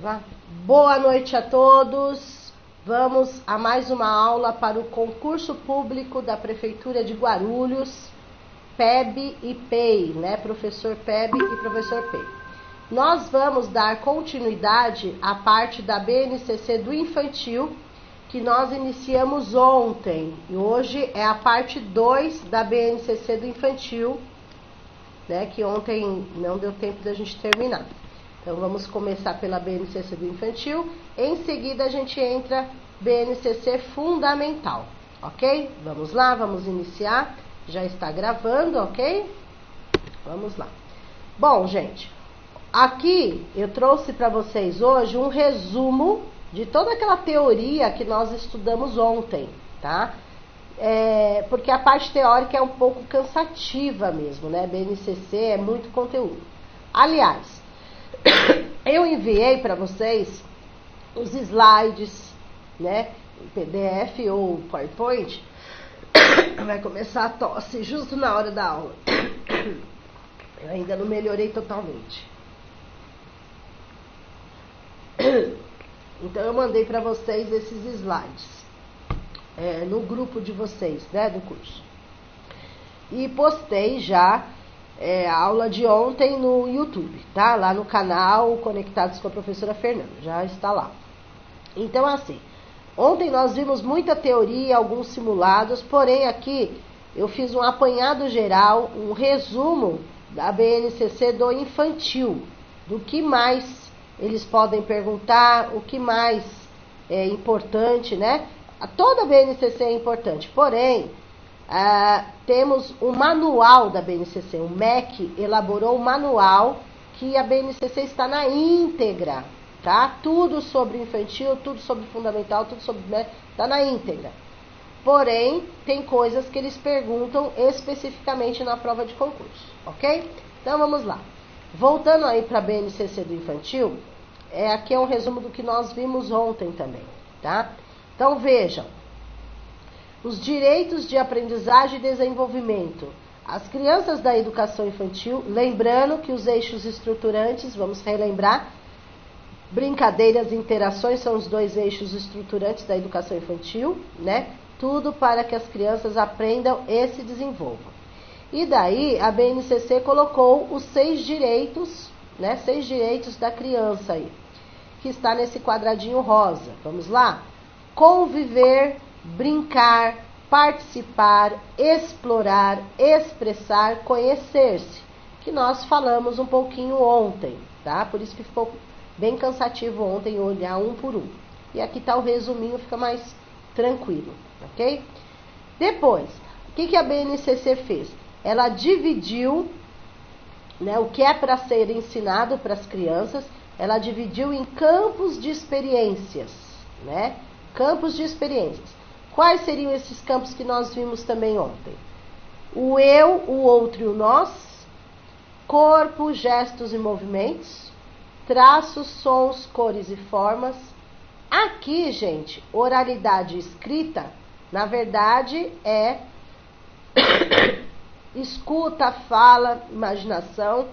Vamos lá? Boa noite a todos. Vamos a mais uma aula para o concurso público da Prefeitura de Guarulhos, PEB e PEI, né? Professor PEB e professor PEI. Nós vamos dar continuidade à parte da BNCC do infantil, que nós iniciamos ontem. E hoje é a parte 2 da BNCC do infantil, né? Que ontem não deu tempo da gente terminar. Então, vamos começar pela BNCC do infantil. Em seguida, a gente entra BNCC fundamental, ok? Vamos lá, vamos iniciar. Já está gravando, ok? Vamos lá. Bom, gente, aqui eu trouxe para vocês hoje um resumo de toda aquela teoria que nós estudamos ontem, tá? Porque a parte teórica é um pouco cansativa mesmo, né? BNCC é muito conteúdo. Aliás, eu enviei para vocês os slides, né, em PDF ou PowerPoint. Vai começar a tosse justo na hora da aula. Eu ainda não melhorei totalmente. Então eu mandei para vocês esses slides no grupo de vocês, né, do curso. E postei já a aula de ontem no YouTube, tá? Lá no canal Conectados com a Professora Fernanda, já está lá. Então, assim, ontem nós vimos muita teoria, alguns simulados, porém aqui eu fiz um apanhado geral, um resumo da BNCC do infantil, do que mais eles podem perguntar, o que mais é importante, né? Toda a BNCC é importante, porém, temos um manual da BNCC, o MEC elaborou um manual que a BNCC está na íntegra, tá? Tudo sobre infantil, tudo sobre fundamental, tudo sobre MEC, está na íntegra. Porém, tem coisas que eles perguntam especificamente na prova de concurso, ok? Então, vamos lá. Voltando aí para a BNCC do infantil, aqui é um resumo do que nós vimos ontem também, tá? Então, vejam. Os direitos de aprendizagem e desenvolvimento. As crianças da educação infantil, lembrando que os eixos estruturantes, vamos relembrar, brincadeiras e interações são os dois eixos estruturantes da educação infantil, né? Tudo para que as crianças aprendam e se desenvolvam. E daí a BNCC colocou os 6 direitos, né? 6 direitos da criança aí, que está nesse quadradinho rosa. Vamos lá? Conviver, brincar, participar, explorar, expressar, conhecer-se, que nós falamos um pouquinho ontem, tá? Por isso que ficou bem cansativo ontem olhar um por um. E aqui tá o resuminho, fica mais tranquilo, ok? Depois, o que a BNCC fez? Ela dividiu, né, o que é para ser ensinado para as crianças, ela dividiu em campos de experiências, né? Campos de experiências. Quais seriam esses campos que nós vimos também ontem? O eu, o outro e o nós, corpo, gestos e movimentos, traços, sons, cores e formas. Aqui, gente, oralidade escrita, na verdade, é escuta, fala, imaginação,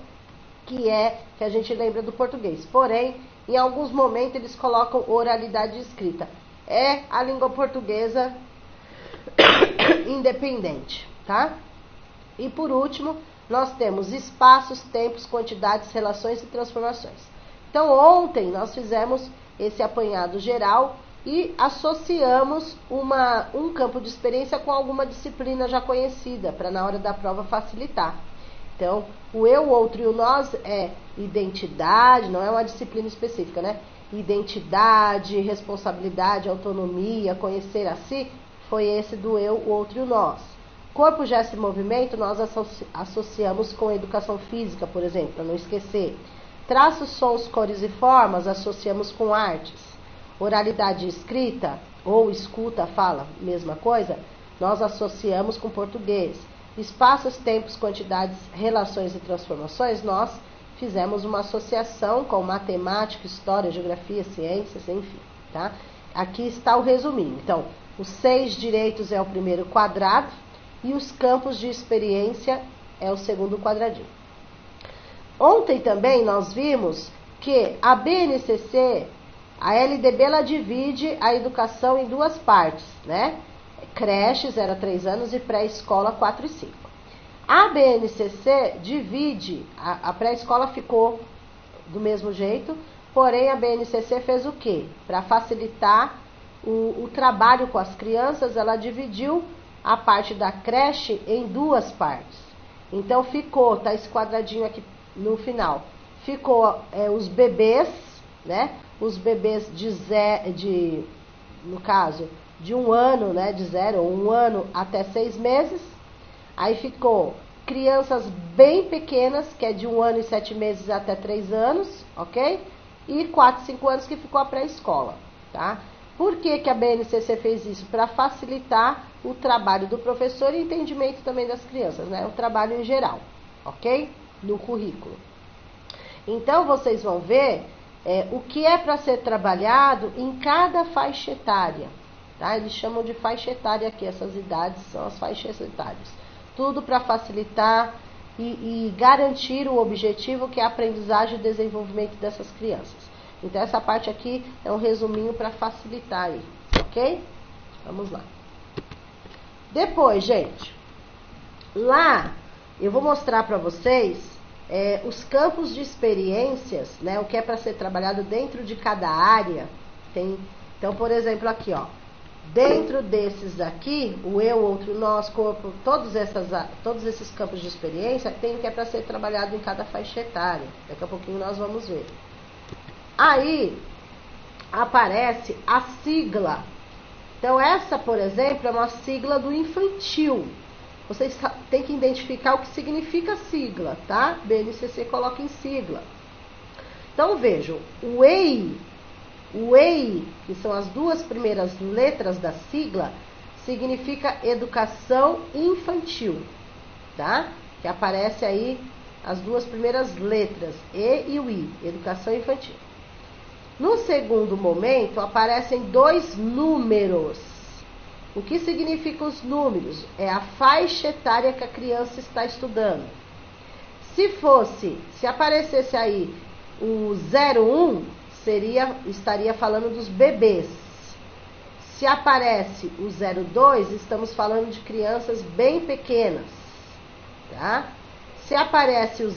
que a gente lembra do português. Porém, em alguns momentos eles colocam oralidade escrita. É a língua portuguesa independente, tá? E por último, nós temos espaços, tempos, quantidades, relações e transformações. Então, ontem nós fizemos esse apanhado geral e associamos um campo de experiência com alguma disciplina já conhecida, para na hora da prova facilitar. Então, o eu, o outro e o nós é identidade, não é uma disciplina específica, né? Identidade, responsabilidade, autonomia, conhecer a si, foi esse do eu, o outro e o nós. Corpo, gesto e movimento, nós associamos com educação física, por exemplo, para não esquecer. Traços, sons, cores e formas, associamos com artes. Oralidade escrita, ou escuta, fala, mesma coisa, nós associamos com português. Espaços, tempos, quantidades, relações e transformações, nós fizemos uma associação com matemática, história, geografia, ciências, enfim, tá? Aqui está o resuminho. Então, os 6 direitos é o primeiro quadrado e os campos de experiência é o segundo quadradinho. Ontem também nós vimos que a BNCC, a LDB, ela divide a educação em duas partes, né? Creche 0 a 3 anos e pré-escola 4 e 5. A BNCC divide, a pré-escola ficou do mesmo jeito, porém a BNCC fez o quê? Para facilitar o trabalho com as crianças, ela dividiu a parte da creche em duas partes. Então ficou, tá esse quadradinho aqui no final, ficou os bebês, né? Os bebês no caso, de 1 ano, né? De 0 ou 1 ano até 6 meses. Aí ficou crianças bem pequenas, que é de 1 ano e 7 meses até 3 anos, ok? E 4, 5 anos que ficou a pré-escola, tá? Por que que a BNCC fez isso? Para facilitar o trabalho do professor e entendimento também das crianças, né? O trabalho em geral, ok? No currículo. Então, vocês vão ver o que é para ser trabalhado em cada faixa etária, tá? Eles chamam de faixa etária aqui, essas idades são as faixas etárias. Tudo para facilitar e garantir o objetivo que é a aprendizagem e desenvolvimento dessas crianças. Então, essa parte aqui é um resuminho para facilitar aí, ok? Vamos lá. Depois, gente, lá eu vou mostrar para vocês os campos de experiências, né? O que é para ser trabalhado dentro de cada área. Então, por exemplo, aqui, ó. Dentro desses aqui, o eu, outro, nós, corpo, todos esses campos de experiência tem o que é para ser trabalhado em cada faixa etária. Daqui a pouquinho nós vamos ver. Aí aparece a sigla. Então essa, por exemplo, é uma sigla do infantil. Vocês têm que identificar o que significa sigla, tá? BNCC coloca em sigla. Então vejam, o EI, que são as duas primeiras letras da sigla, significa educação infantil, tá? Que aparece aí as duas primeiras letras, E e o I, educação infantil. No segundo momento, aparecem 2 números. O que significam os números? É a faixa etária que a criança está estudando. Se aparecesse aí o 01, estaria falando dos bebês. Se aparece o 02, estamos falando de crianças bem pequenas, tá? Se aparece o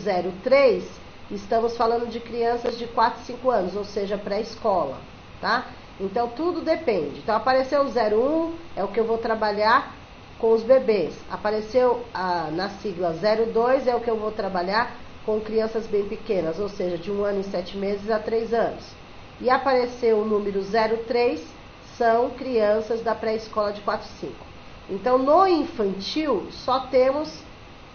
03, estamos falando de crianças de 4, 5 anos, ou seja, pré-escola, tá? Então, tudo depende. Então, apareceu o 01, é o que eu vou trabalhar com os bebês. Apareceu na sigla 02, é o que eu vou trabalhar com crianças bem pequenas, ou seja, de 1 ano e 7 meses a 3 anos. E apareceu o número 03, são crianças da pré-escola de 4 e 5. Então, no infantil, só temos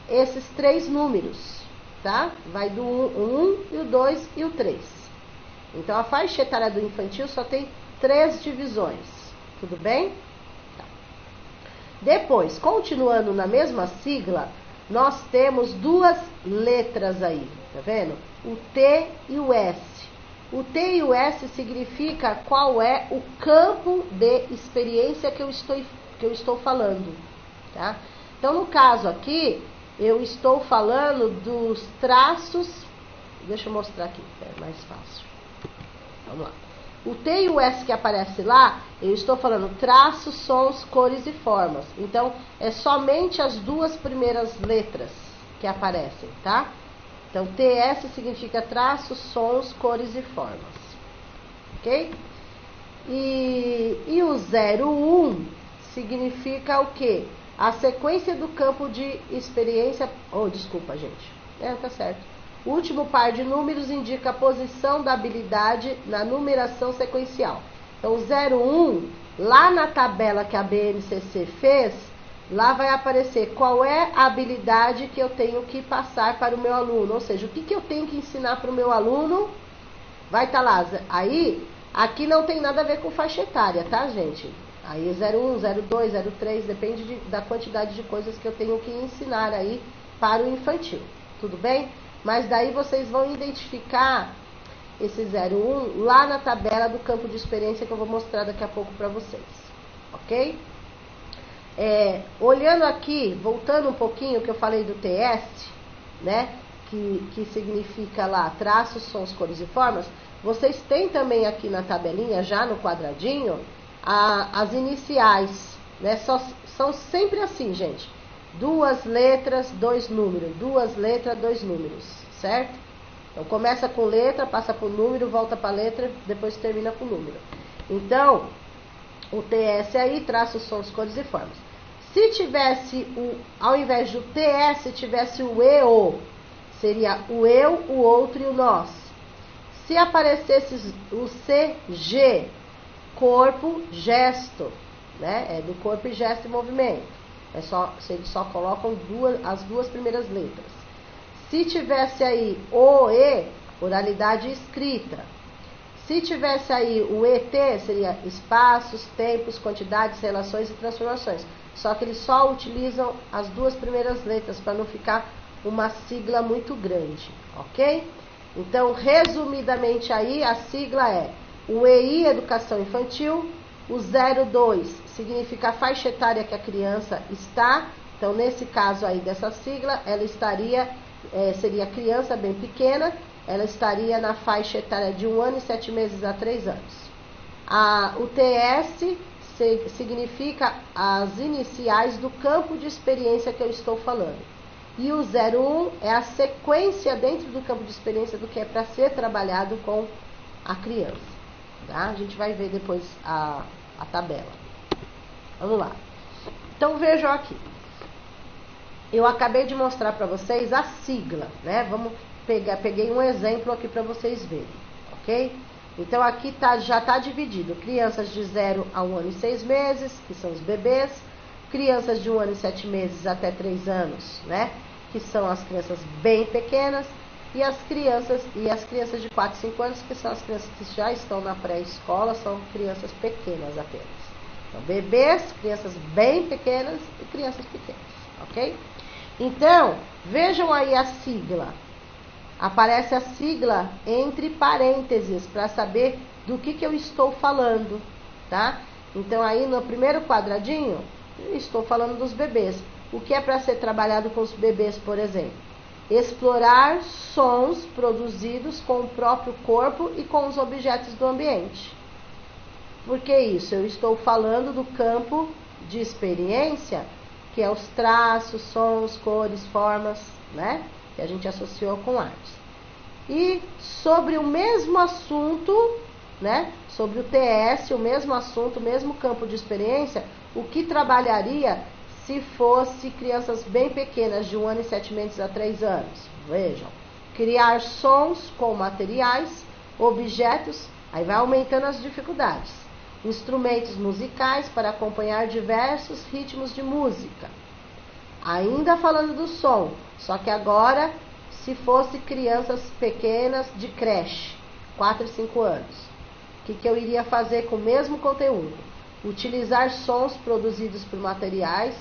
esses 3 números, tá? Vai do 1, e o 2 e o 3. Então, a faixa etária do infantil só tem 3 divisões, tudo bem? Tá. Depois, continuando na mesma sigla, nós temos 2 letras aí, tá vendo? O T e o S. O T e o S significa qual é o campo de experiência que eu estou falando, tá? Então, no caso aqui, eu estou falando dos traços. Deixa eu mostrar aqui, é mais fácil. Vamos lá. O T e o S que aparece lá, eu estou falando traços, sons, cores e formas. Então, é somente as 2 primeiras letras que aparecem, tá? Então, TS significa traços, sons, cores e formas. Ok? E o 01 significa o quê? A sequência do campo de experiência... Oh, desculpa, gente. Tá certo. O último par de números indica a posição da habilidade na numeração sequencial. Então, o 01, lá na tabela que a BNCC fez, lá vai aparecer qual é a habilidade que eu tenho que passar para o meu aluno. Ou seja, o que eu tenho que ensinar para o meu aluno, vai estar lá. Aí, aqui não tem nada a ver com faixa etária, tá, gente? Aí 01, 02, 03, depende da quantidade de coisas que eu tenho que ensinar aí para o infantil. Tudo bem? Mas daí vocês vão identificar esse 01 lá na tabela do campo de experiência que eu vou mostrar daqui a pouco para vocês. Ok? Olhando aqui, voltando um pouquinho que eu falei do TS, né? que significa lá traços, sons, cores e formas, vocês têm também aqui na tabelinha, já no quadradinho, as iniciais, né? São sempre assim, gente. 2 letras, 2 números. 2 letras, 2 números, certo? Então, começa com letra, passa por número, volta para letra, depois termina com número. Então, o TS aí, traços, sons, cores e formas. Se tivesse, ao invés do TS, tivesse o EO, seria o eu, o outro e o nós. Se aparecesse o CG, corpo, gesto, né? É do corpo e gesto e movimento. Eles só colocam as duas primeiras letras. Se tivesse aí o E, oralidade escrita. Se tivesse aí o ET, seria espaços, tempos, quantidades, relações e transformações. Só que eles só utilizam as duas primeiras letras para não ficar uma sigla muito grande, ok? Então, resumidamente aí, a sigla é o EI, Educação Infantil, o 02 significa a faixa etária que a criança está. Então, nesse caso aí dessa sigla, ela estaria, seria criança bem pequena, ela estaria na faixa etária de 1 ano e 7 meses a 3 anos. O TS significa as iniciais do campo de experiência que eu estou falando. E o 01 é a sequência dentro do campo de experiência do que é para ser trabalhado com a criança. Tá? A gente vai ver depois a tabela. Vamos lá. Então vejam aqui. Eu acabei de mostrar para vocês a sigla, né? Peguei um exemplo aqui para vocês verem, ok? Então aqui já está dividido. Crianças de 0 a 1 ano e 6 meses, que são os bebês. Crianças de 1 ano e 7 meses até 3 anos, né? Que são as crianças bem pequenas. E as crianças de 4 a 5 anos, que são as crianças que já estão na pré-escola, são crianças pequenas apenas. Então, bebês, crianças bem pequenas e crianças pequenas, ok? Então, vejam aí a sigla. Aparece a sigla entre parênteses para saber do que eu estou falando, tá? Então, aí no primeiro quadradinho, eu estou falando dos bebês. O que é para ser trabalhado com os bebês, por exemplo? Explorar sons produzidos com o próprio corpo e com os objetos do ambiente. Por que isso? Eu estou falando do campo de experiência, que é os traços, sons, cores, formas, né? Que a gente associou com arte. E sobre o mesmo assunto, né? Sobre o TS, o mesmo assunto, o mesmo campo de experiência, o que trabalharia se fosse crianças bem pequenas, de 1 ano e 7 meses a 3 anos. Vejam. Criar sons com materiais, objetos, aí vai aumentando as dificuldades. Instrumentos musicais para acompanhar diversos ritmos de música. Ainda falando do som, só que agora se fosse crianças pequenas de creche, 4 e 5 anos. O que eu iria fazer com o mesmo conteúdo? Utilizar sons produzidos por materiais,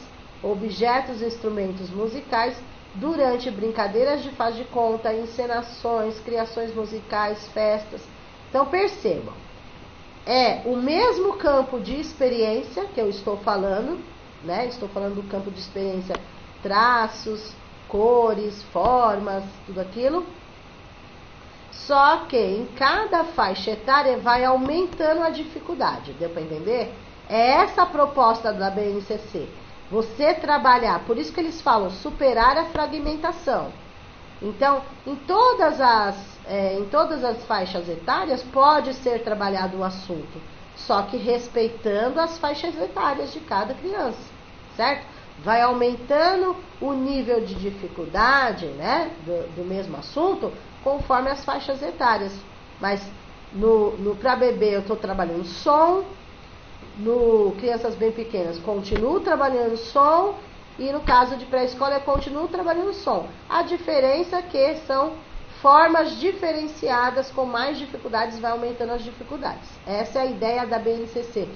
objetos e instrumentos musicais durante brincadeiras de faz de conta, encenações, criações musicais, festas. Então percebam, é o mesmo campo de experiência que eu estou falando, né? Estou falando do campo de experiência, traços, cores, formas, tudo aquilo. Só que em cada faixa etária vai aumentando a dificuldade, deu para entender? É essa a proposta da BNCC. Você trabalhar, por isso que eles falam, superar a fragmentação. Então, em todas as faixas etárias pode ser trabalhado o assunto, só que respeitando as faixas etárias de cada criança, certo? Vai aumentando o nível de dificuldade, né, do mesmo assunto, conforme as faixas etárias. Mas para bebê eu estou trabalhando som, no crianças bem pequenas continuo trabalhando som, e no caso de pré-escola eu continuo trabalhando som. A diferença é que são formas diferenciadas, com mais dificuldades, vai aumentando as dificuldades. Essa é a ideia da BNCC.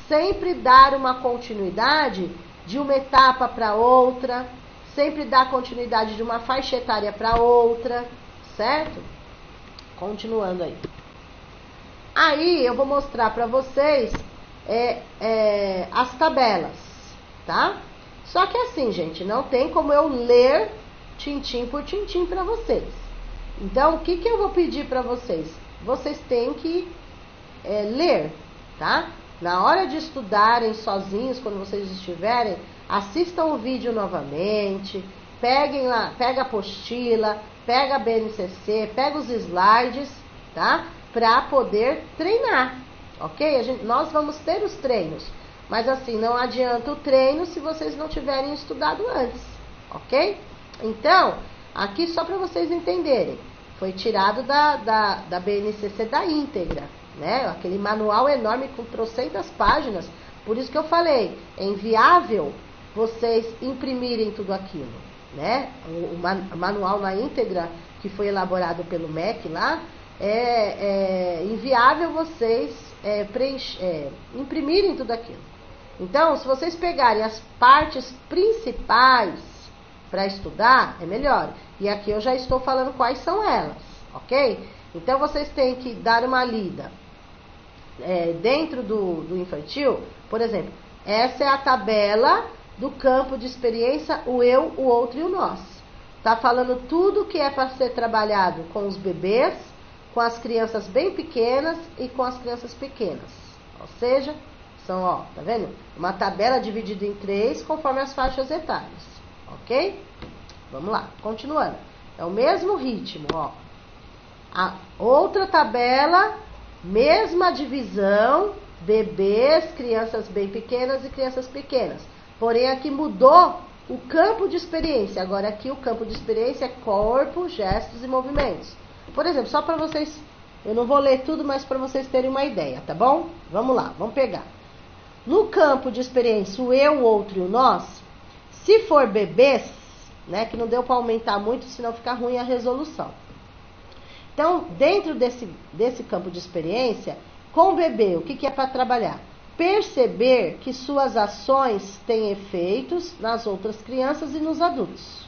Sempre dar uma continuidade de uma etapa para outra, sempre dar continuidade de uma faixa etária para outra, certo? Continuando aí. Aí eu vou mostrar para vocês as tabelas, tá? Só que assim, gente, não tem como eu ler tintim por tintim para vocês. Então, o que eu vou pedir para vocês? Vocês têm que ler, tá? Na hora de estudarem sozinhos, quando vocês estiverem, assistam o vídeo novamente, peguem lá, pega a apostila, pega a BNCC, pega os slides, tá? Para poder treinar, ok? Nós vamos ter os treinos, mas assim, não adianta o treino se vocês não tiverem estudado antes, ok? Então, aqui só para vocês entenderem, foi tirado da BNCC da íntegra, né? Aquele manual enorme com trocentas páginas, por isso que eu falei, é inviável vocês imprimirem tudo aquilo, né? O manual na íntegra que foi elaborado pelo MEC lá, é inviável vocês imprimirem tudo aquilo. Então, se vocês pegarem as partes principais para estudar, é melhor. E aqui eu já estou falando quais são elas, ok? Então, vocês têm que dar uma lida. Dentro do infantil, por exemplo, essa é a tabela do campo de experiência, o eu, o outro e o nós. Tá falando tudo que é para ser trabalhado com os bebês, com as crianças bem pequenas e com as crianças pequenas. Ou seja, são, ó, tá vendo? Uma tabela dividida em 3 conforme as faixas etárias. Ok? Vamos lá, continuando. É o mesmo ritmo, ó. A outra tabela, mesma divisão, bebês, crianças bem pequenas e crianças pequenas. Porém, aqui mudou o campo de experiência. Agora, aqui o campo de experiência é corpo, gestos e movimentos. Por exemplo, só para vocês, eu não vou ler tudo, mas para vocês terem uma ideia, tá bom? Vamos lá, vamos pegar. No campo de experiência, o eu, o outro e o nós, se for bebês, né, que não deu para aumentar muito, senão fica ruim a resolução. Então, dentro desse campo de experiência, com o bebê, o que é para trabalhar? Perceber que suas ações têm efeitos nas outras crianças e nos adultos,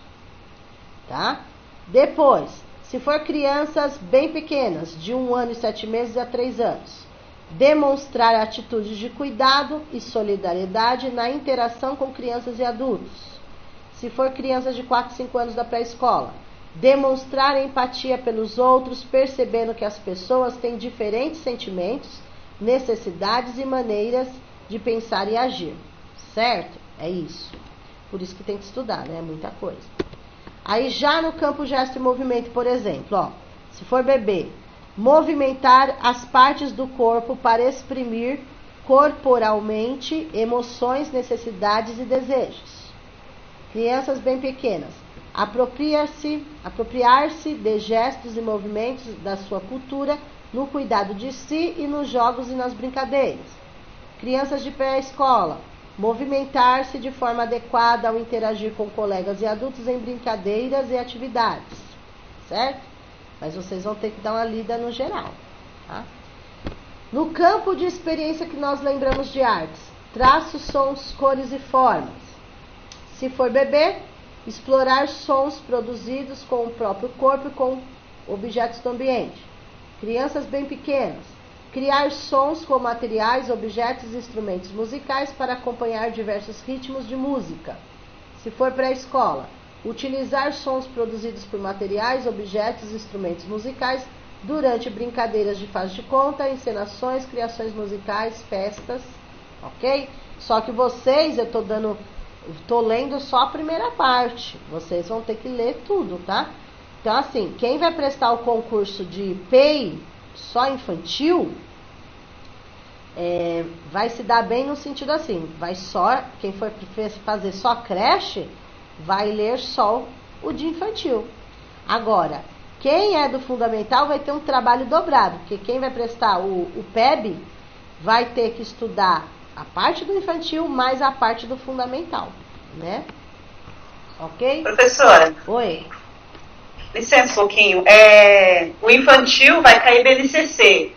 tá? Depois, se for crianças bem pequenas, de 1 ano e 7 meses a 3 anos, demonstrar atitudes de cuidado e solidariedade na interação com crianças e adultos. Se for crianças de 4 e 5 anos da pré-escola, demonstrar empatia pelos outros, percebendo que as pessoas têm diferentes sentimentos, necessidades e maneiras de pensar e agir. Certo? É isso. Por isso que tem que estudar, né? Muita coisa. Aí já no campo gesto e movimento, por exemplo, ó, se for bebê, movimentar as partes do corpo para exprimir corporalmente emoções, necessidades e desejos. Crianças bem pequenas, apropriar-se de gestos e movimentos da sua cultura no cuidado de si e nos jogos e nas brincadeiras. Crianças de pré-escola, movimentar-se de forma adequada ao interagir com colegas e adultos em brincadeiras e atividades, certo? Mas vocês vão ter que dar uma lida no geral, tá? No campo de experiência que nós lembramos de artes, traços, sons, cores e formas. Se for bebê, explorar sons produzidos com o próprio corpo e com objetos do ambiente. Crianças bem pequenas, criar sons com materiais, objetos e instrumentos musicais para acompanhar diversos ritmos de música. Se for pré-escola, utilizar sons produzidos por materiais, objetos e instrumentos musicais durante brincadeiras de faz de conta, encenações, criações musicais, festas, ok? Só que vocês, eu tô lendo só a primeira parte, vocês vão ter que ler tudo, tá? Então, assim, quem vai prestar o concurso de PEI só infantil, vai se dar bem no sentido assim, quem for fazer só creche, vai ler só o de infantil. Agora, quem é do fundamental vai ter um trabalho dobrado, porque quem vai prestar o PEB vai ter que estudar a parte do infantil mais a parte do fundamental, né? Ok? Professora. Oi. Licença um pouquinho. O infantil vai cair BNCC.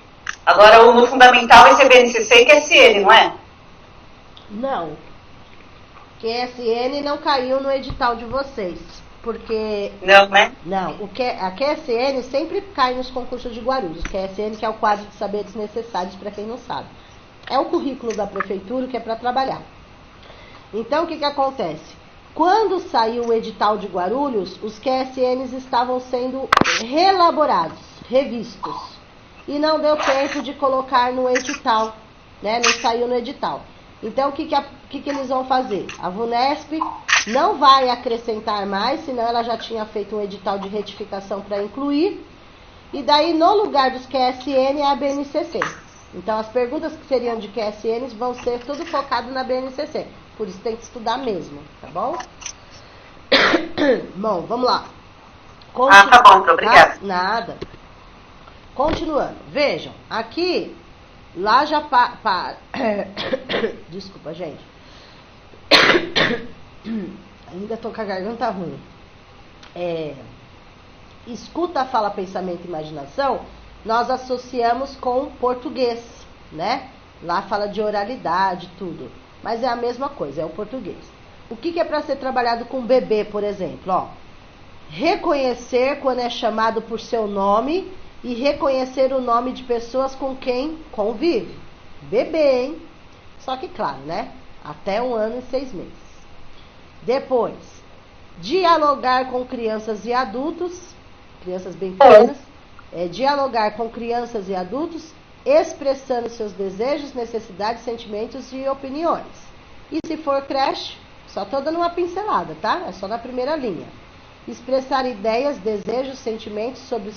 Agora no fundamental vai ser BNCC e QSN, não é? Não. QSN não caiu no edital de vocês. Porque... Não, né? Não. A QSN sempre cai nos concursos de Guarulhos. QSN, que é o quadro de saberes necessários para quem não sabe. É o currículo da prefeitura que é para trabalhar. Então, o que acontece? quando saiu o edital de Guarulhos, os QSNs estavam sendo reelaborados, revistos. E não deu tempo de colocar no edital, né? Não saiu no edital. Então, o que eles vão fazer? A VUNESP não vai acrescentar mais, senão ela já tinha feito um edital de retificação para incluir. E daí, no lugar dos QSN, é a BNCC. Então, as perguntas que seriam de QSNs vão ser tudo focado na BNCC. Por isso, tem que estudar mesmo, tá bom? Bom, vamos lá. Tá bom, obrigada. Nada. Continuando. Vejam, aqui, lá já Desculpa, gente. Ainda tô com a garganta ruim. Escuta, fala, pensamento e imaginação, nós associamos com português, né? Lá fala de oralidade, tudo. Mas é a mesma coisa, é o português. O que é para ser trabalhado com bebê, por exemplo? Ó, reconhecer quando é chamado por seu nome e reconhecer o nome de pessoas com quem convive. Bebê, hein? Só que, claro, né? Até 1 ano e 6 meses. Depois, dialogar com crianças e adultos, crianças bem pequenas, dialogar com crianças e adultos, expressando seus desejos, necessidades, sentimentos e opiniões. E se for creche, só estou dando uma pincelada, tá? É só na primeira linha. Expressar ideias, desejos, sentimentos sobre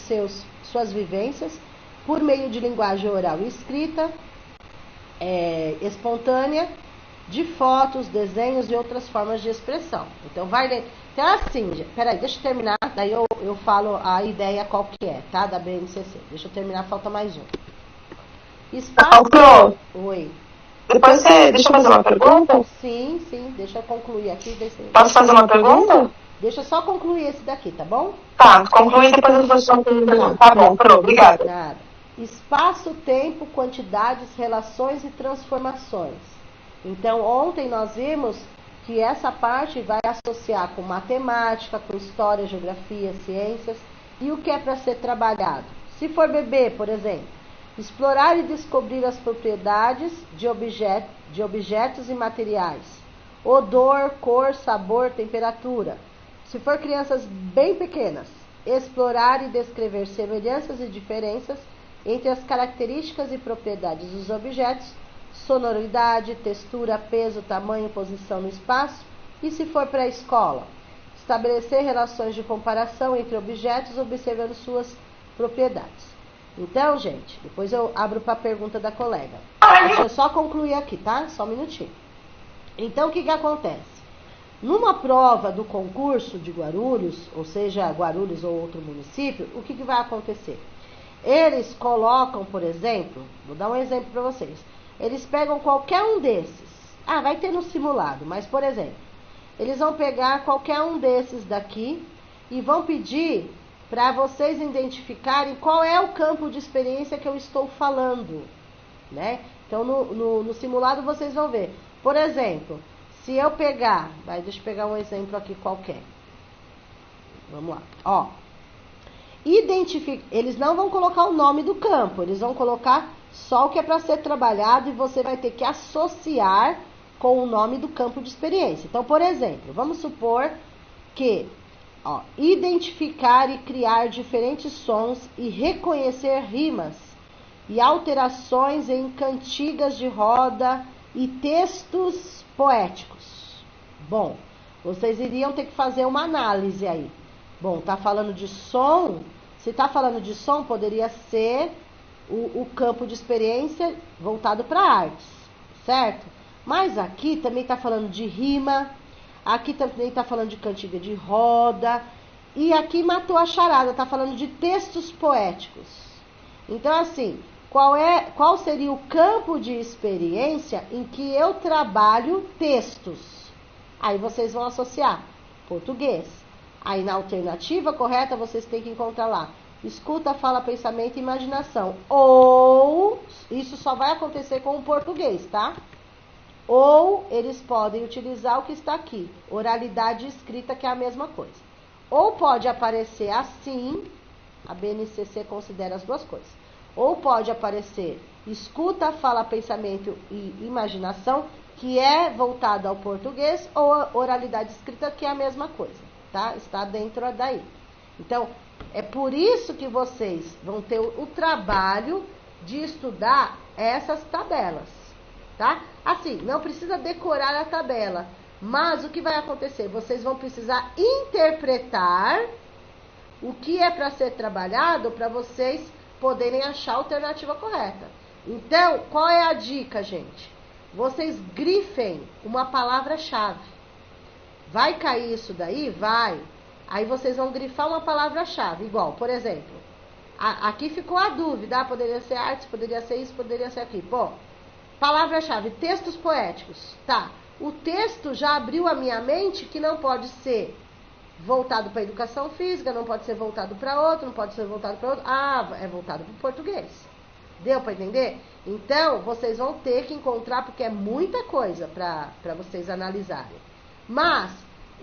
suas vivências por meio de linguagem oral e escrita, espontânea, de fotos, desenhos e outras formas de expressão. Então, então assim, peraí, deixa eu terminar, daí eu falo a ideia qual que é, tá? Da BNCC. Deixa eu terminar, falta mais um. Espaço. Oi. Depois deixa eu fazer uma pergunta? Sim, deixa eu concluir aqui. Posso fazer uma pergunta? Deixa eu só concluir esse daqui, tá bom? Tá, conclui depois eu faço uma pergunta. Tá bom, pronto, obrigada. Nada. Espaço, tempo, quantidades, relações e transformações. Então, ontem nós vimos que essa parte vai associar com matemática, com história, geografia, ciências. E o que é para ser trabalhado? Se for bebê, por exemplo, explorar e descobrir as propriedades de objetos e materiais. Odor, cor, sabor, temperatura. Se for crianças bem pequenas, explorar e descrever semelhanças e diferenças entre as características e propriedades dos objetos, sonoridade, textura, peso, tamanho, posição no espaço. E se for para a escola, estabelecer relações de comparação entre objetos observando suas propriedades. Então, gente, depois eu abro para a pergunta da colega. Deixa eu só concluir aqui, tá? Só um minutinho. Então, o que acontece? Numa prova do concurso de Guarulhos, ou seja, Guarulhos ou outro município, o que vai acontecer? Eles colocam, por exemplo, vou dar um exemplo para vocês. Eles pegam qualquer um desses. Vai ter no simulado, mas, por exemplo, eles vão pegar qualquer um desses daqui e vão pedir para vocês identificarem qual é o campo de experiência que eu estou falando, né? Então, no simulado vocês vão ver. Por exemplo, se eu pegar... deixa eu pegar um exemplo aqui qualquer. Vamos lá. Ó. Eles não vão colocar o nome do campo, eles vão colocar só o que é para ser trabalhado e você vai ter que associar com o nome do campo de experiência. Então, por exemplo, vamos supor que identificar e criar diferentes sons e reconhecer rimas e alterações em cantigas de roda e textos poéticos. Bom, vocês iriam ter que fazer uma análise aí. Bom, tá falando de som? Se tá falando de som, poderia ser o campo de experiência voltado para artes, certo? Mas aqui também tá falando de rima, aqui também tá falando de cantiga de roda, e aqui matou a charada, tá falando de textos poéticos. Então, assim, qual seria o campo de experiência em que eu trabalho textos? Aí vocês vão associar português. Aí na alternativa correta vocês têm que encontrar lá escuta, fala, pensamento e imaginação. Ou, isso só vai acontecer com o português, tá? Ou eles podem utilizar o que está aqui, oralidade escrita, que é a mesma coisa. Ou pode aparecer assim, a BNCC considera as duas coisas. Ou pode aparecer escuta, fala, pensamento e imaginação, que é voltado ao português, ou a oralidade escrita, que é a mesma coisa, tá? Está dentro daí. Então, é por isso que vocês vão ter o trabalho de estudar essas tabelas, tá? Assim, não precisa decorar a tabela, mas o que vai acontecer? Vocês vão precisar interpretar o que é para ser trabalhado para vocês poderem achar a alternativa correta. Então, qual é a dica, gente? Vocês grifem uma palavra-chave. Vai cair isso daí? Vai. Aí vocês vão grifar uma palavra-chave. Igual, por exemplo, aqui ficou a dúvida. Poderia ser artes, poderia ser isso, poderia ser aquilo. Bom, palavra-chave, textos poéticos. Tá. O texto já abriu a minha mente que não pode ser voltado para a educação física, não pode ser voltado para outro, não pode ser voltado para outro. É voltado para o português. Deu para entender? Então, vocês vão ter que encontrar, porque é muita coisa para vocês analisarem. Mas,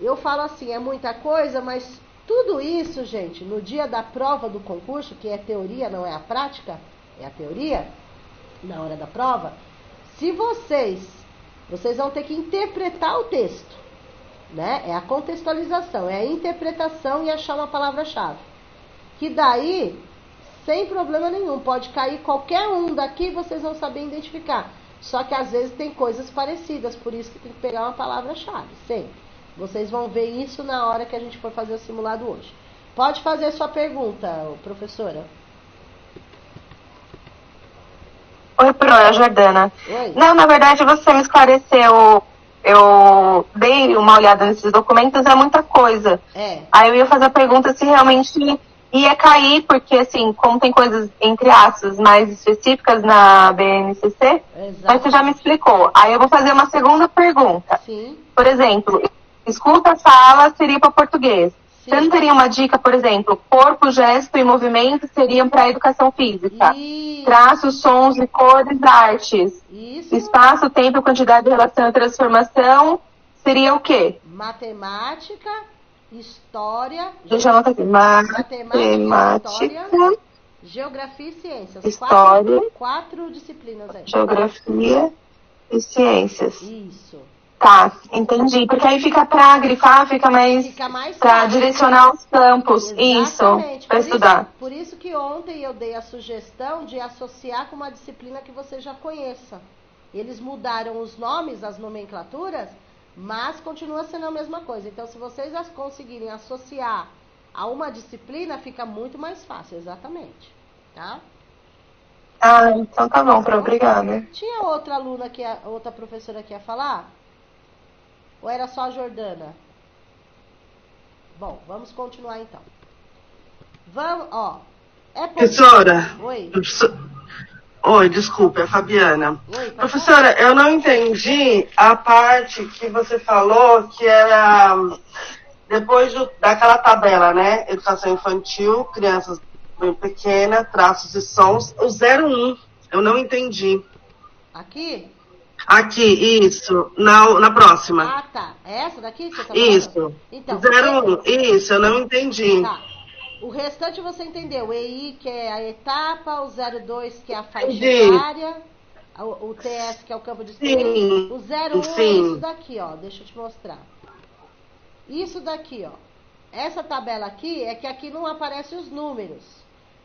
eu falo assim, é muita coisa, mas tudo isso, gente, no dia da prova do concurso, que é teoria, não é a prática, é a teoria, na hora da prova, se vocês vão ter que interpretar o texto. Né? É a contextualização, é a interpretação e achar uma palavra-chave. Que daí, sem problema nenhum, pode cair qualquer um daqui e vocês vão saber identificar. Só que às vezes tem coisas parecidas, por isso que tem que pegar uma palavra-chave, sempre. Vocês vão ver isso na hora que a gente for fazer o simulado hoje. Pode fazer a sua pergunta, professora. Oi, Pro, é a Jordana. Oi. Não, na verdade você me esclareceu. Eu dei uma olhada nesses documentos, é muita coisa. Aí eu ia fazer a pergunta se realmente ia cair, porque assim, como tem coisas, entre aspas, mais específicas na BNCC, mas você já me explicou. Aí eu vou fazer uma segunda pergunta. Sim. Por exemplo, escuta, fala, seria para português. Sim. Você não teria uma dica, por exemplo, corpo, gesto e movimento seriam para a educação física? Isso. Traços, sons e cores, artes. Isso. Espaço, tempo, quantidade, relação e transformação seria o quê? Matemática, história. Deixa eu anotar aqui. Matemática, história, geografia e ciências. História. Quatro disciplinas aí. Geografia e ciências. Isso. Tá, entendi. Porque aí fica pra grifar, fica mais pra direcionar os campos. Exatamente. Isso, pra estudar. Por isso que ontem eu dei a sugestão de associar com uma disciplina que você já conheça. Eles mudaram os nomes, as nomenclaturas, mas continua sendo a mesma coisa. Então, se vocês conseguirem associar a uma disciplina, fica muito mais fácil, exatamente. Tá? Ah, então tá bom, obrigada. Tinha outra aluna, outra professora que ia falar? Ou era só a Jordana? Bom, vamos continuar então. Vamos, ó. Professora. Oi. Oi, desculpa, é a Fabiana. Oi, professora, eu não entendi a parte que você falou que era depois daquela tabela, né? Educação infantil, crianças bem pequenas, traços e sons, o 01. Eu não entendi. Aqui? Aqui, isso. Na próxima. Ah, tá. É essa daqui que você tá falando? Isso. Então, 01. Isso, eu não entendi. Tá. O restante você entendeu. O EI, que é a etapa, o 02, que é a faixa etária, o TS, que é o campo de estudo. O 01 é isso daqui, ó. Deixa eu te mostrar. Isso daqui, ó. Essa tabela aqui é que aqui não aparecem os números.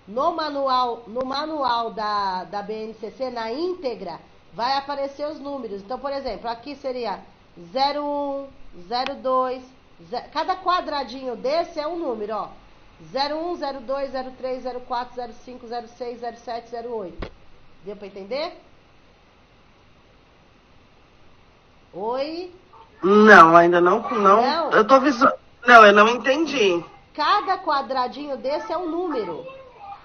No manual da BNCC, na íntegra, vai aparecer os números. Então, por exemplo, aqui seria 01, 02, cada quadradinho desse é um número, ó. 01, 02, 03, 04, 05, 06, 07, 08. Deu para entender? Oi? Não, ainda não. Eu tô Não, eu não entendi. Cada quadradinho desse é um número.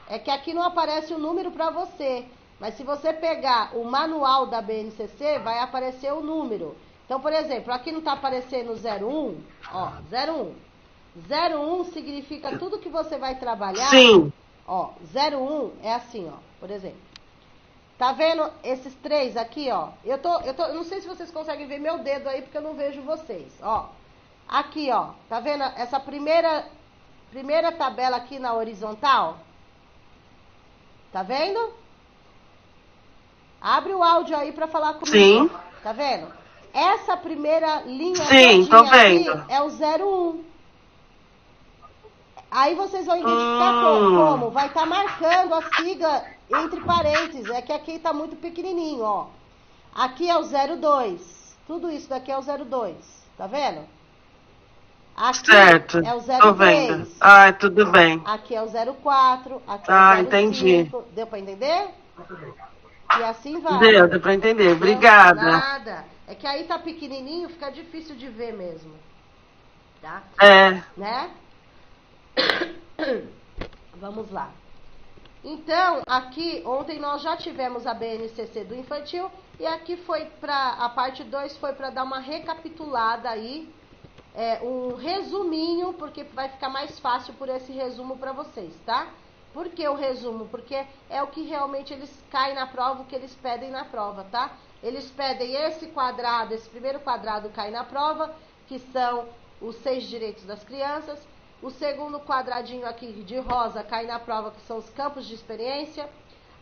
É que aqui não aparece o número para você. Mas se você pegar o manual da BNCC, vai aparecer o número. Então, por exemplo, aqui não está aparecendo 01, ó, 01. 01 significa tudo que você vai trabalhar. Sim. Ó, 01 é assim, ó, por exemplo. Tá vendo esses três aqui, ó? Eu não sei se vocês conseguem ver meu dedo aí, porque eu não vejo vocês, ó. Aqui, ó, tá vendo essa primeira tabela aqui na horizontal? Tá vendo? Abre o áudio aí pra falar comigo. Sim. Tá vendo? Essa primeira linha Sim, tô vendo. Aqui é o 01. Aí vocês vão identificar como? Vai estar marcando a sigla entre parênteses. É que aqui está muito pequenininho, ó. Aqui é o 02. Tudo isso daqui é o 02. Tá vendo? Aqui certo. É o 03. Tô vendo. Ah, tudo bem. Aqui é o 04. Aqui é o 05. Entendi. Deu para entender? E assim vai. Deu para entender. Obrigada. Nada. É que aí tá pequenininho, fica difícil de ver mesmo. Tá? Né? Vamos lá. Então, aqui, ontem nós já tivemos a BNCC do infantil e aqui foi para a parte 2 foi para dar uma recapitulada aí, um resuminho, porque vai ficar mais fácil por esse resumo para vocês, tá? Por que o resumo? Porque é o que realmente eles caem na prova, o que eles pedem na prova, tá? Eles pedem esse quadrado, esse primeiro quadrado cai na prova, que são os 6 direitos das crianças. O segundo quadradinho aqui de rosa cai na prova, que são os campos de experiência.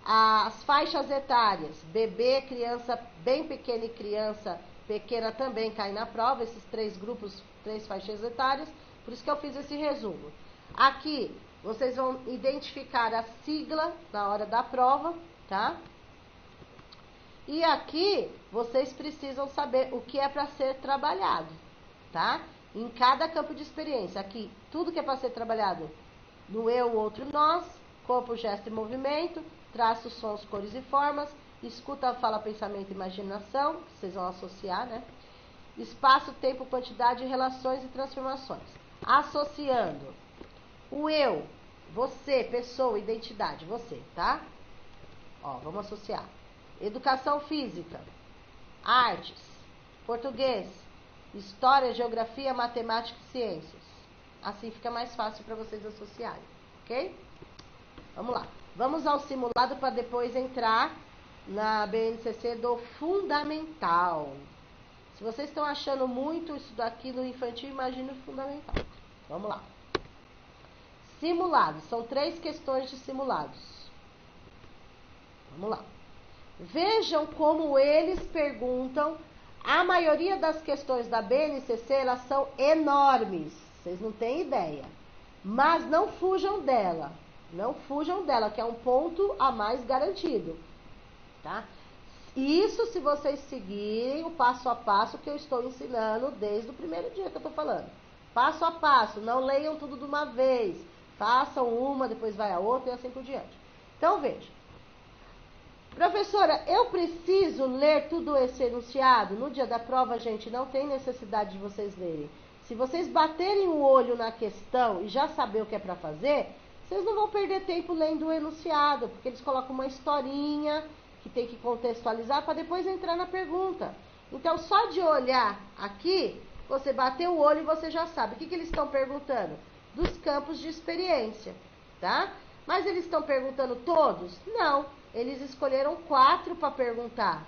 As faixas etárias, bebê, criança bem pequena e criança pequena também cai na prova. Esses 3 grupos, 3 faixas etárias. Por isso que eu fiz esse resumo. Aqui, vocês vão identificar a sigla na hora da prova, tá? E aqui, vocês precisam saber o que é para ser trabalhado, tá? Em cada campo de experiência. Aqui, tudo que é para ser trabalhado no eu, outro, nós, corpo, gesto e movimento, traços, sons, cores e formas, escuta, fala, pensamento e imaginação, que vocês vão associar, né? Espaço, tempo, quantidade, relações e transformações. Associando o eu, você, pessoa, identidade, você, tá? Ó, vamos associar. Educação física, artes, português, história, geografia, matemática e ciências. Assim fica mais fácil para vocês associarem, ok? Vamos lá. Vamos ao simulado para depois entrar na BNCC do fundamental. Se vocês estão achando muito isso daqui no infantil, imagine o fundamental. Vamos lá. Simulados. São 3 questões de simulados. Vamos lá. Vejam como eles perguntam. A maioria das questões da BNCC, elas são enormes. Vocês não têm ideia. Mas não fujam dela. Não fujam dela, que é um ponto a mais garantido. Tá? Isso se vocês seguirem o passo a passo que eu estou ensinando desde o primeiro dia que eu estou falando. Passo a passo. Não leiam tudo de uma vez. Façam uma, depois vai a outra e assim por diante. Então, veja. Professora, eu preciso ler tudo esse enunciado? No dia da prova, gente, não tem necessidade de vocês lerem. Se vocês baterem o olho na questão e já saber o que é para fazer, vocês não vão perder tempo lendo o enunciado, porque eles colocam uma historinha que tem que contextualizar para depois entrar na pergunta. Então, só de olhar aqui, você bater o olho e você já sabe. O que eles estão perguntando? Dos campos de experiência, tá? Mas eles estão perguntando todos? Não. Eles escolheram 4 para perguntar.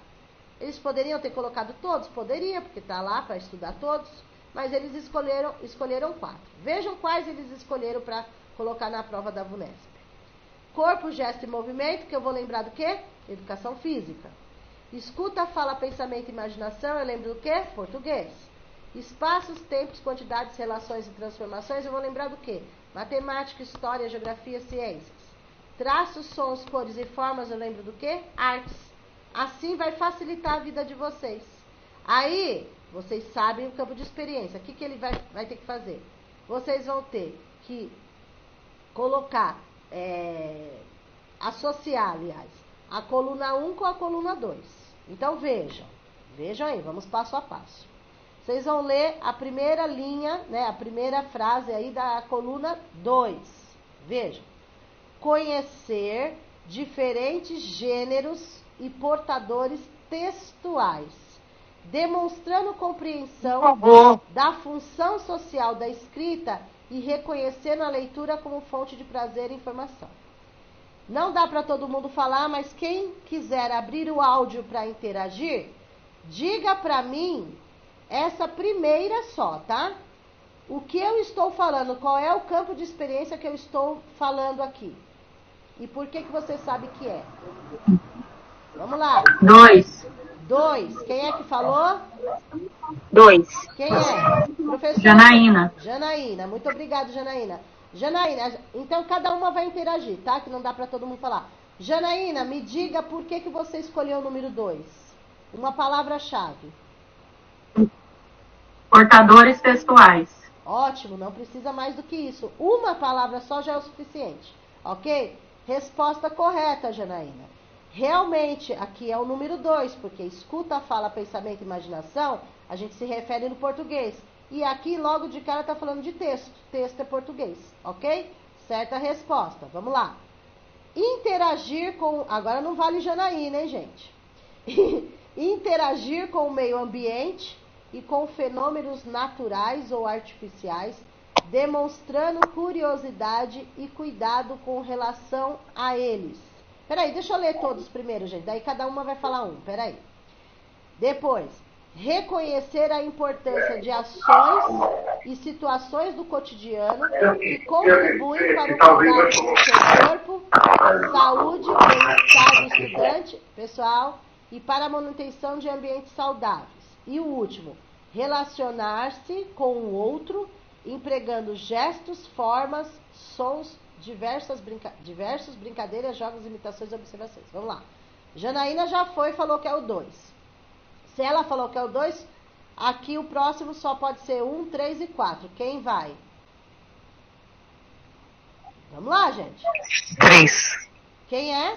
Eles poderiam ter colocado todos? Poderia, porque está lá para estudar todos. Mas eles escolheram 4. Vejam quais eles escolheram para colocar na prova da VUNESP. Corpo, gesto e movimento, que eu vou lembrar do quê? Educação física. Escuta, fala, pensamento e imaginação, eu lembro do quê? Português. Espaços, tempos, quantidades, relações e transformações, eu vou lembrar do quê? Matemática, história, geografia, ciências. Traços, sons, cores e formas, eu lembro do quê? Artes. Assim vai facilitar a vida de vocês. Aí, vocês sabem o campo de experiência. O que ele vai ter que fazer? Vocês vão ter que colocar, associar, aliás, a coluna 1 com a coluna 2. Então, vejam aí, vamos passo a passo. Vocês vão ler a primeira linha, né, a primeira frase aí da coluna 2. Vejam. Conhecer diferentes gêneros e portadores textuais, demonstrando compreensão da função social da escrita e reconhecendo a leitura como fonte de prazer e informação. Não dá para todo mundo falar, mas quem quiser abrir o áudio para interagir, diga para mim essa primeira só, tá? O que eu estou falando, qual é o campo de experiência que eu estou falando aqui? E por que você sabe que é? Vamos lá. 2. 2. Quem é que falou? 2. Quem é? Professora Janaína. Janaína. Muito obrigada, Janaína. Janaína, então cada uma vai interagir, tá? Que não dá para todo mundo falar. Janaína, me diga por que você escolheu o número 2. Uma palavra-chave. Portadores textuais. Ótimo, não precisa mais do que isso. Uma palavra só já é o suficiente, ok? Resposta correta, Janaína. Realmente, aqui é o número 2, porque escuta, fala, pensamento e imaginação, a gente se refere no português. E aqui, logo de cara, está falando de texto. Texto é português, ok? Certa resposta. Vamos lá. Interagir com... Agora não vale Janaína, hein, gente? Interagir com o meio ambiente e com fenômenos naturais ou artificiais, demonstrando curiosidade e cuidado com relação a eles. Peraí, deixa eu ler todos primeiro, gente. Daí cada uma vai falar um. Peraí. Depois, reconhecer a importância de ações e situações do cotidiano que contribuem para o cuidado com o seu corpo, saúde, bem-estar do estudante, pessoal, e para a manutenção de ambientes saudáveis. E o último, relacionar-se com o outro, empregando gestos, formas, sons, diversas brincadeiras, jogos, imitações e observações. Vamos lá. Janaína já falou que é o 2. Se ela falou que é o 2, aqui o próximo só pode ser 1, 3 e 4. Quem vai? Vamos lá, gente. 3. Quem é?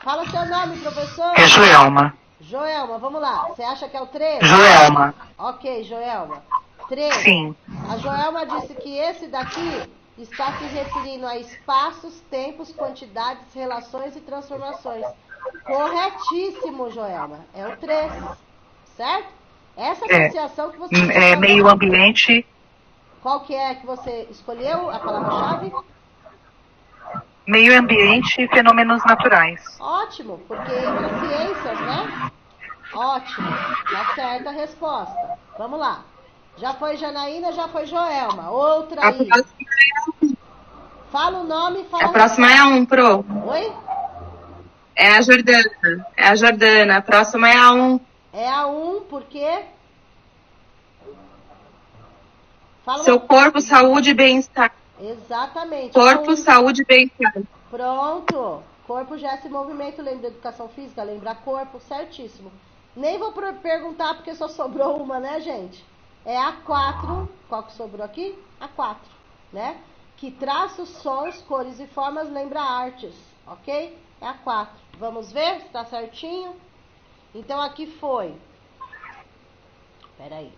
Fala seu nome, professor. É Joelma. Joelma, vamos lá. Você acha que é o 3? Joelma. Ok, Joelma. 3. Sim. A Joelma disse que esse daqui está se referindo a espaços, tempos, quantidades, relações e transformações. Corretíssimo, Joelma. É o 3. Certo? Essa associação que você... É meio ambiente. Qual que é que você escolheu, a palavra-chave? Meio ambiente e fenômenos naturais. Ótimo, porque entra ciências, né? Ótimo, tá certa a resposta. Vamos lá. Já foi Janaína, já foi Joelma. Outra aí. Fala o nome e fala... A próxima é a 1, Pro. Oi? É a Jordana. É a Jordana. A próxima é a 1. É a 1, por quê? Fala Seu corpo, saúde e bem-estar. Exatamente. Corpo, saúde e bem-estar. Pronto. Corpo, gesto e movimento. Lembra da educação física? Lembra corpo? Certíssimo. Nem vou perguntar porque só sobrou uma, né, gente? É a 4. Qual que sobrou aqui? A 4, né? Que traços, sons, cores e formas lembra artes, ok? É a 4. Vamos ver se tá certinho? Então, aqui foi... Peraí.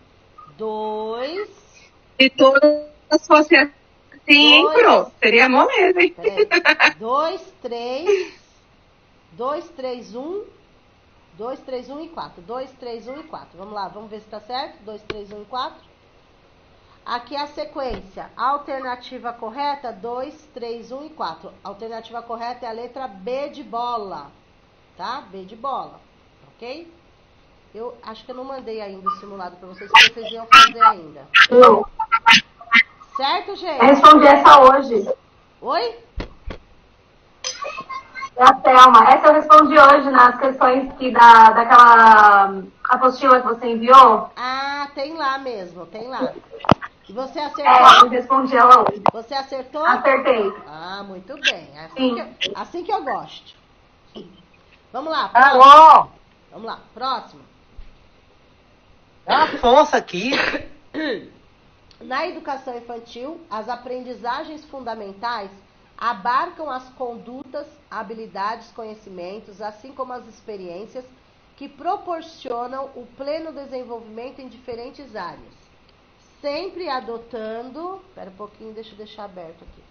2. Se todas fossem assim, Pro, seria moleza, hein? 2, 3. 2, 3, 1. 2, 3, 1 e 4. 2, 3, 1 e 4. Vamos lá, vamos ver se tá certo. 2, 3, 1 e 4. Aqui a sequência. Alternativa correta, 2, 3, 1 e 4. Alternativa correta é a letra B de bola. Tá? B de bola. Ok? Eu acho que eu não mandei ainda o simulado para vocês, porque vocês iam fazer ainda. Não. Certo, gente? Eu respondi essa hoje. Oi? É a Thelma. Essa eu respondi hoje nas questões daquela apostila que você enviou. Ah, tem lá mesmo, tem lá. E você acertou? Eu respondi ela hoje. Você acertou? Acertei. Ah, muito bem. Sim. Assim que eu gosto. Vamos lá. Alô? Vamos lá, próximo. Dá uma força aqui. Na educação infantil, as aprendizagens fundamentais abarcam as condutas, habilidades, conhecimentos, assim como as experiências que proporcionam o pleno desenvolvimento em diferentes áreas. Sempre adotando... Espera um pouquinho, deixa eu deixar aberto aqui.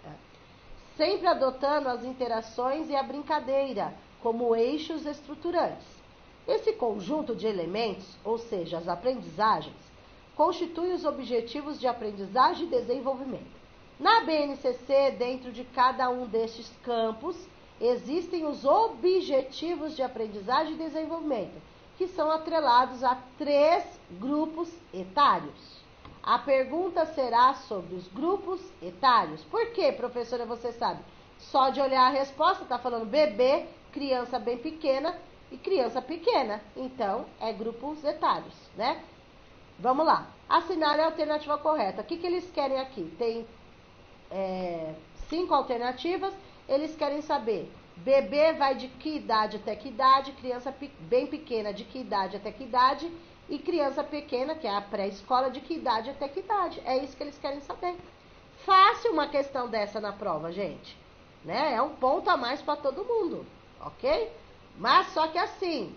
Sempre adotando as interações e a brincadeira como eixos estruturantes. Esse conjunto de elementos, ou seja, as aprendizagens, constitui os objetivos de aprendizagem e desenvolvimento. Na BNCC, dentro de cada um destes campos, existem os objetivos de aprendizagem e desenvolvimento, que são atrelados a 3 grupos etários. A pergunta será sobre os grupos etários. Por quê, professora, você sabe? Só de olhar a resposta, está falando bebê, criança bem pequena, e criança pequena. Então, é grupos etários, né? Vamos lá. Assinale a alternativa correta. O que eles querem aqui? Tem 5 alternativas. Eles querem saber, bebê vai de que idade até que idade, criança bem pequena de que idade até que idade, e criança pequena, que é a pré-escola, de que idade até que idade. É isso que eles querem saber. Fácil uma questão dessa na prova, gente. Né? É um ponto a mais para todo mundo, ok? Mas só que assim,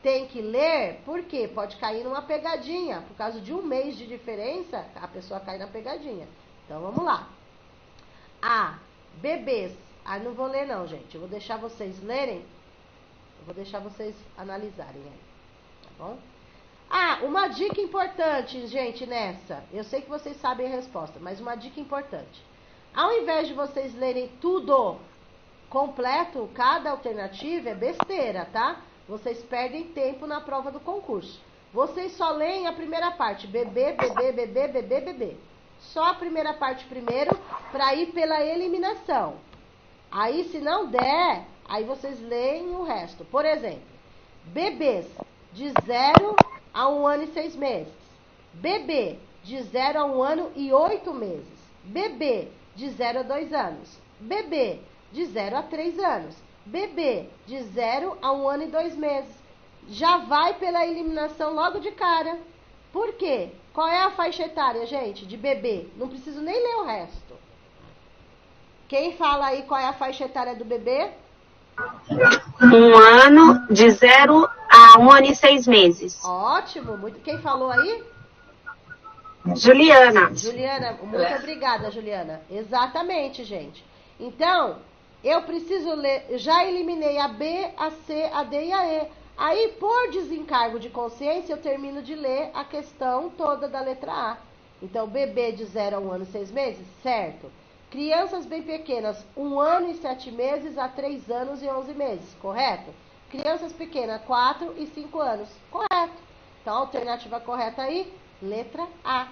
tem que ler, porque pode cair numa pegadinha. Por causa de um mês de diferença, a pessoa cai na pegadinha. Então, vamos lá. Bebês. Não vou ler não, gente. Eu vou deixar vocês lerem. Eu vou deixar vocês analisarem aí. Tá bom? Uma dica importante, gente, nessa. Eu sei que vocês sabem a resposta, mas uma dica importante. Ao invés de vocês lerem tudo completo, cada alternativa é besteira, tá? Vocês perdem tempo na prova do concurso. Vocês só leem a primeira parte. Bebê, bebê, bebê, bebê, bebê. Só a primeira parte primeiro, para ir pela eliminação. Aí, se não der, aí vocês leem o resto. Por exemplo, bebês de 0 a 1 ano e 6 meses. Bebê de 0 a 1 ano e 8 meses. Bebê de 0 a 2 anos. Bebê de 0 a 3 anos. Bebê de 0 a 1 ano e 2 meses. Já vai pela eliminação logo de cara. Por quê? Qual é a faixa etária, gente, de bebê? Não preciso nem ler o resto. Quem fala aí qual é a faixa etária do bebê? 1 ano, de 0 a 1 ano e 6 meses. Ótimo. Quem falou aí? Juliana. Juliana, muito obrigada, Juliana. Exatamente, gente. Então, eu preciso ler, já eliminei a B, a C, a D e a E. Aí, por desencargo de consciência, eu termino de ler a questão toda da letra A. Então, bebê de 0 a 1 ano e 6 meses, certo. Crianças bem pequenas, 1 ano e 7 meses a 3 anos e 11 meses, correto? Crianças pequenas, 4 e 5 anos, correto. Então, a alternativa correta aí, letra A.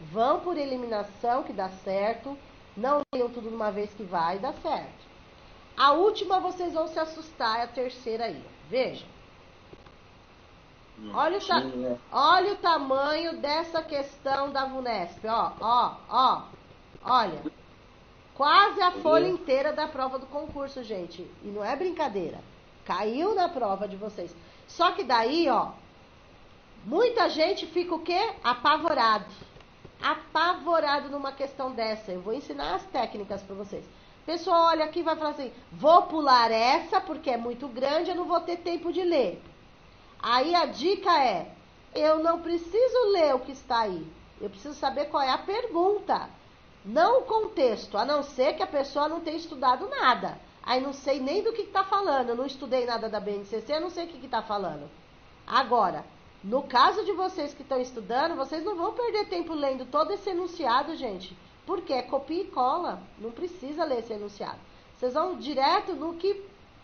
Vão por eliminação, que dá certo. Não leiam tudo de uma vez que vai dar certo. A última vocês vão se assustar, é a terceira aí. Veja. Olha o tamanho dessa questão da VUNESP. Olha. Quase a folha inteira da prova do concurso, gente. E não é brincadeira. Caiu na prova de vocês. Só que daí, muita gente fica o quê? Apavorado. Apavorado numa questão dessa. Eu vou ensinar as técnicas para vocês. Pessoal, olha aqui, vai falar assim, vou pular essa porque é muito grande, eu não vou ter tempo de ler. Aí a dica é, eu não preciso ler o que está aí. Eu preciso saber qual é a pergunta. Não o contexto, a não ser que a pessoa não tenha estudado nada. Aí não sei nem do que está falando, eu não estudei nada da BNCC, eu não sei o que está falando. Agora, no caso de vocês que estão estudando, vocês não vão perder tempo lendo todo esse enunciado, gente. Porque é copia e cola, não precisa ler esse enunciado. Vocês vão direto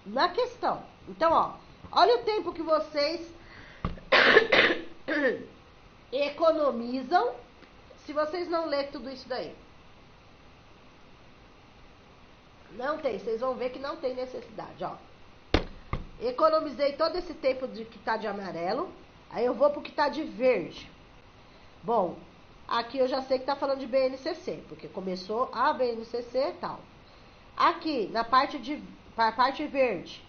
na questão. Então, olha o tempo que vocês economizam se vocês não lerem tudo isso daí. Não tem, vocês vão ver que não tem necessidade, Economizei todo esse tempo que tá de amarelo, aí eu vou pro que tá de verde. Bom, aqui eu já sei que tá falando de BNCC, porque começou a BNCC e tal. Aqui, na parte verde,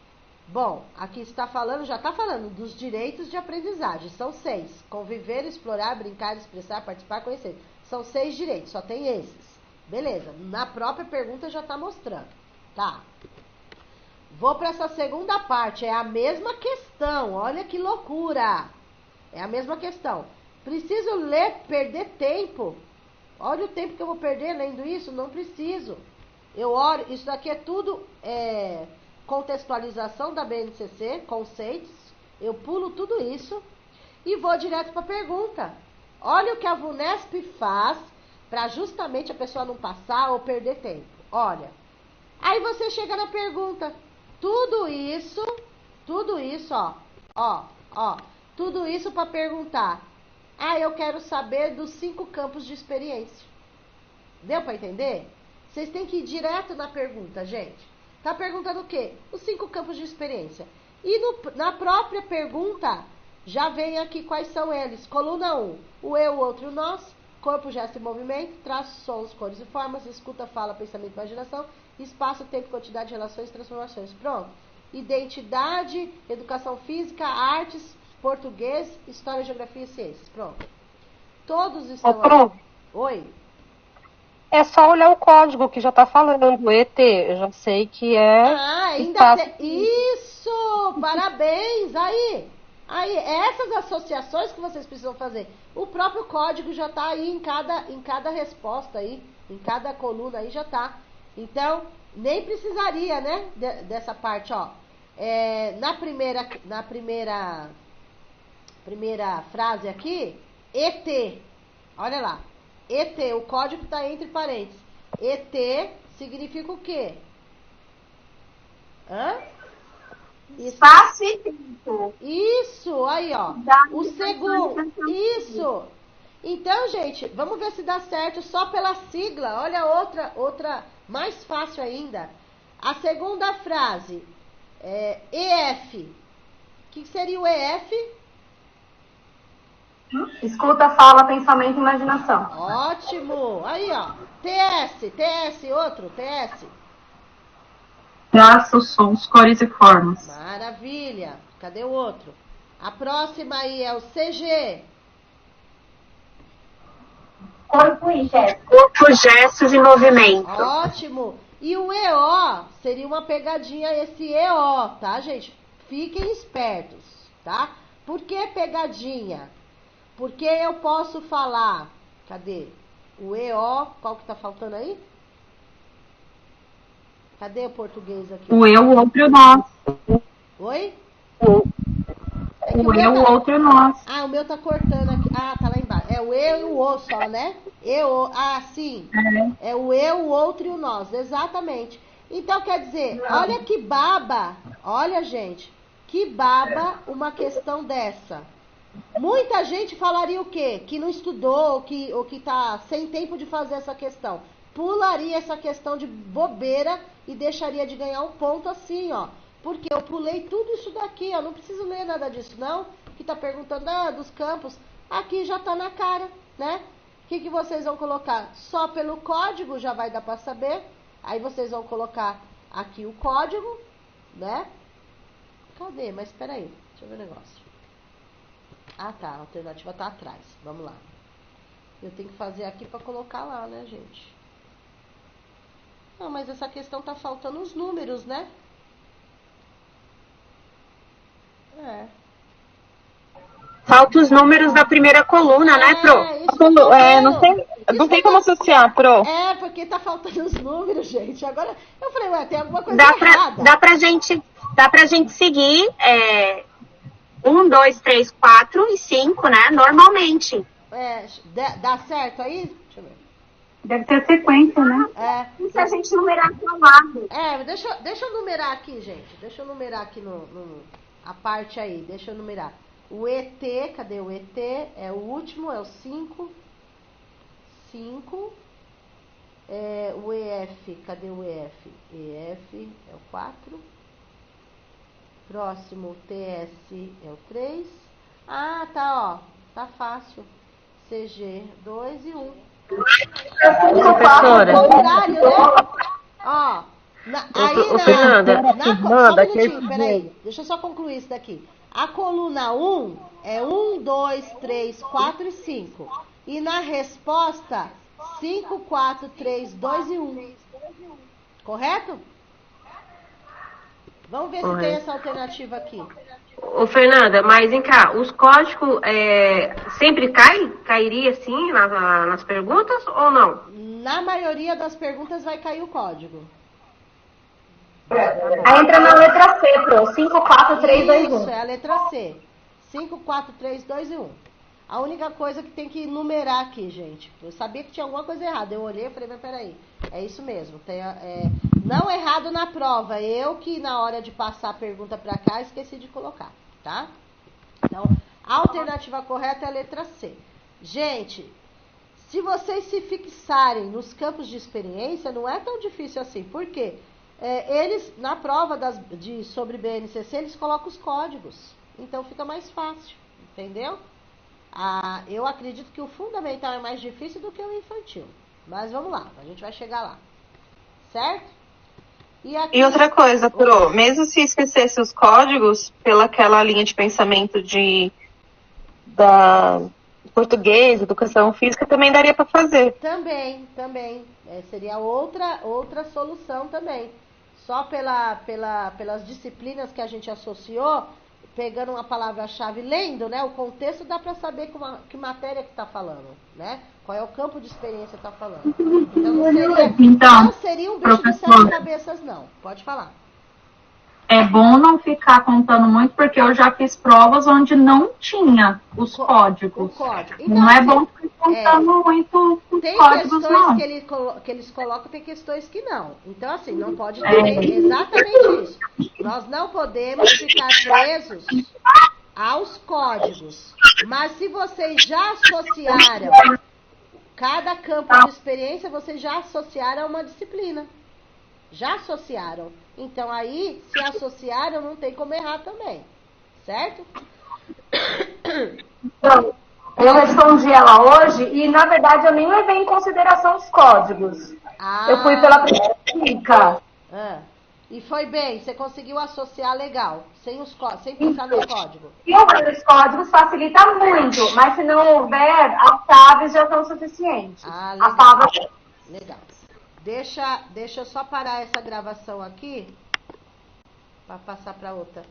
bom, aqui está falando, já está falando dos direitos de aprendizagem. São 6. Conviver, explorar, brincar, expressar, participar, conhecer. São 6 direitos, só tem esses. Beleza, na própria pergunta já está mostrando. Tá. Vou para essa segunda parte, é a mesma questão, olha que loucura. É a mesma questão. Preciso ler, perder tempo. Olha o tempo que eu vou perder lendo isso, não preciso. Eu olho, isso daqui é tudo contextualização da BNCC, conceitos. Eu pulo tudo isso e vou direto para a pergunta. Olha o que a VUNESP faz para justamente a pessoa não passar ou perder tempo. Olha, aí você chega na pergunta. Tudo isso, tudo isso para perguntar. Eu quero saber dos 5 campos de experiência. Deu para entender? Vocês têm que ir direto na pergunta, gente. Tá perguntando o quê? Os 5 campos de experiência. E na própria pergunta, já vem aqui quais são eles. Coluna 1, o eu, o outro e o nós. Corpo, gesto e movimento. Traços, sons, cores e formas. Escuta, fala, pensamento e imaginação. Espaço, tempo, quantidade, relações e transformações. Pronto. Identidade, educação física, artes, português, história, geografia e ciências. Pronto. Todos estão aqui. Oi? É só olhar o código que já está falando, ET. Eu já sei que é. Ainda Isso! Parabéns! Aí, essas associações que vocês precisam fazer. O próprio código já está aí em cada resposta aí, em cada coluna aí já está. Então, nem precisaria, né, dessa parte, ó. Na primeira frase aqui, ET. Olha lá. ET, o código está entre parênteses. ET significa o quê? Espaço e tempo. Isso, aí, ó. O segundo. Isso. Então, gente, vamos ver se dá certo só pela sigla. Olha outra mais fácil ainda. A segunda frase. EF. O que seria o EF? Escuta, fala, pensamento e imaginação. Ótimo. Aí, ó. TS, outro, TS. Traços, sons, cores e formas. Maravilha. Cadê o outro? A próxima aí é o CG. Corpo e gestos. Corpo, gestos e movimento. Ótimo. E o EO seria uma pegadinha esse EO, tá, gente? Fiquem espertos, tá? Por que pegadinha? Porque eu posso falar, cadê? O EO, qual que tá faltando aí? Cadê o português aqui? O eu, o outro e o nós. Oi? O eu, o outro e o nós. O meu tá cortando aqui. Tá lá embaixo. É o eu e o o só, né? Eu, sim. É o eu, o outro e o nós. Exatamente. Então, quer dizer, olha que baba. Olha, gente. Que baba uma questão dessa. Muita gente falaria o quê? Que não estudou, ou que tá sem tempo de fazer essa questão. Pularia essa questão de bobeira e deixaria de ganhar um ponto assim, ó. Porque eu pulei tudo isso daqui, ó. Não preciso ler nada disso, não. Que tá perguntando, dos campos. Aqui já tá na cara, né? O que vocês vão colocar? Só pelo código já vai dar pra saber. Aí vocês vão colocar aqui o código, né? Cadê? Mas espera aí. Deixa eu ver o negócio. Tá. A alternativa tá atrás. Vamos lá. Eu tenho que fazer aqui pra colocar lá, né, gente? Não, mas essa questão tá faltando os números, né? Falta os números da primeira coluna, né, Pro? Não tem como associar, Pro. Porque tá faltando os números, gente. Agora, eu falei, tem alguma coisa errada. Dá pra gente seguir 1, 2, 3, 4 e 5, né, normalmente. Dá certo aí? Deixa eu ver. Deve ter sequência, né? E se a gente numerar aqui ao lado? Deixa eu numerar aqui, gente. Deixa eu numerar aqui a parte aí. Deixa eu numerar. O ET, cadê o ET? É o último, é o 5. 5. O EF, cadê o EF? EF é o 4. Próximo, o TS é o 3. Tá, ó. Tá fácil. CG, 2 e 1. Professora. Ao contrário, né? Ó. Fernanda. Só um minutinho, peraí. Deixa eu só concluir isso daqui. A coluna 1 é 1, 2, 3, 4 e 5. E na resposta, 5, 4, 3, 2 e 1. Correto? Vamos ver se tem essa alternativa aqui. Ô, Fernanda, mas vem cá, os códigos sempre cairia assim nas perguntas ou não? Na maioria das perguntas vai cair o código. Aí entra na letra C, Pro. 5, 4, 3, 2, 1. Isso, é a letra C. 5, 4, 3, 2 e 1. A única coisa que tem que numerar aqui, gente. Eu sabia que tinha alguma coisa errada. Eu olhei e falei, mas peraí. É isso mesmo. Não errado na prova. Eu que na hora de passar a pergunta pra cá, esqueci de colocar, tá? Então, a alternativa correta é a letra C. Gente, se vocês se fixarem nos campos de experiência, não é tão difícil assim. Por quê? Eles, na prova sobre BNCC, eles colocam os códigos. Então fica mais fácil, entendeu? Eu acredito que o fundamental é mais difícil do que o infantil. Mas vamos lá, a gente vai chegar lá. Certo? E outra coisa, Pro, mesmo se esquecesse os códigos, pelaquela linha de pensamento da português, educação física, também daria para fazer. Também. Seria outra solução também. Só pelas disciplinas que a gente associou, pegando uma palavra-chave, lendo, né, o contexto, dá para saber que matéria que está falando, né? Qual é o campo de experiência que está falando. Então, não seria um bicho de sete cabeças, não. Pode falar. É bom não ficar contando muito, porque eu já fiz provas onde não tinha os códigos. O código. Então, não é bom ficar contando muito os códigos, não. Tem questões que eles colocam, tem questões que não. Então, assim, não pode ter exatamente isso. Nós não podemos ficar presos aos códigos. Mas se vocês já associaram cada campo de experiência, vocês já associaram a uma disciplina. Já associaram. Então, aí, se associaram, não tem como errar também. Certo? Então, eu respondi ela hoje e, na verdade, eu nem levei em consideração os códigos. Eu fui pela primeira dica. E foi bem, você conseguiu associar legal, sem pensar no código. E os códigos facilita muito, mas se não houver, as chaves já são suficientes. Legal. Legal. Deixa eu só parar essa gravação aqui, para passar para outra.